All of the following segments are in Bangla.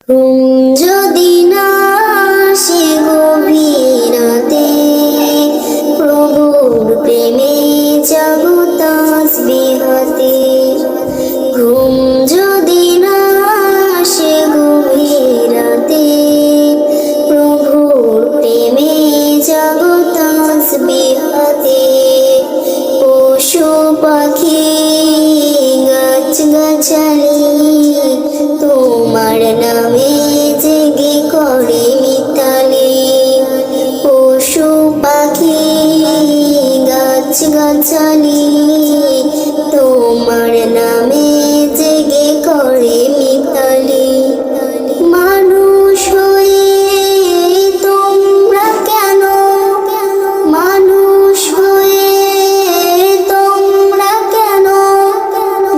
ঘুম যদি না আসে গভীর রাতে, প্রভুর প্রেমে জাগো তাসবিহ হাতে। ঘুম যদি না আসে গভীর রাতে, প্রভুর প্রেমে জাগো তাসবিহ হাতে। পশু পাখি গাছ গাছালি তোমার নামে জেগে করে মিতালি। পশু পাখি গাছ গাছালি তোমার নামে জেগে করে মিতালি। মানুষ হয়ে তোমরা কেন, মানুষ হয়ে তোমরা কেন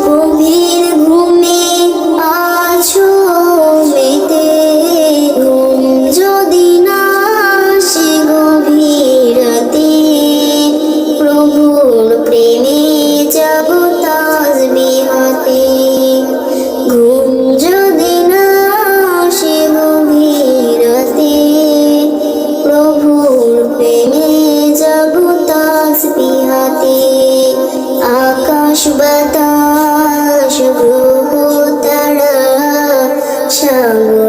গভীর ঘুমে আছো মেতে। ঘুম যদি না আসে গভীর রাতে, প্রভুর প্রেমে জাগো তাসবিহ হাতে। ঘুম যদি না আসে গভীর রাতে, প্রভুর প্রেমে জাগো তাসবিহ হাতে। আকাশ বাতাস গ্রহ তারা সাগর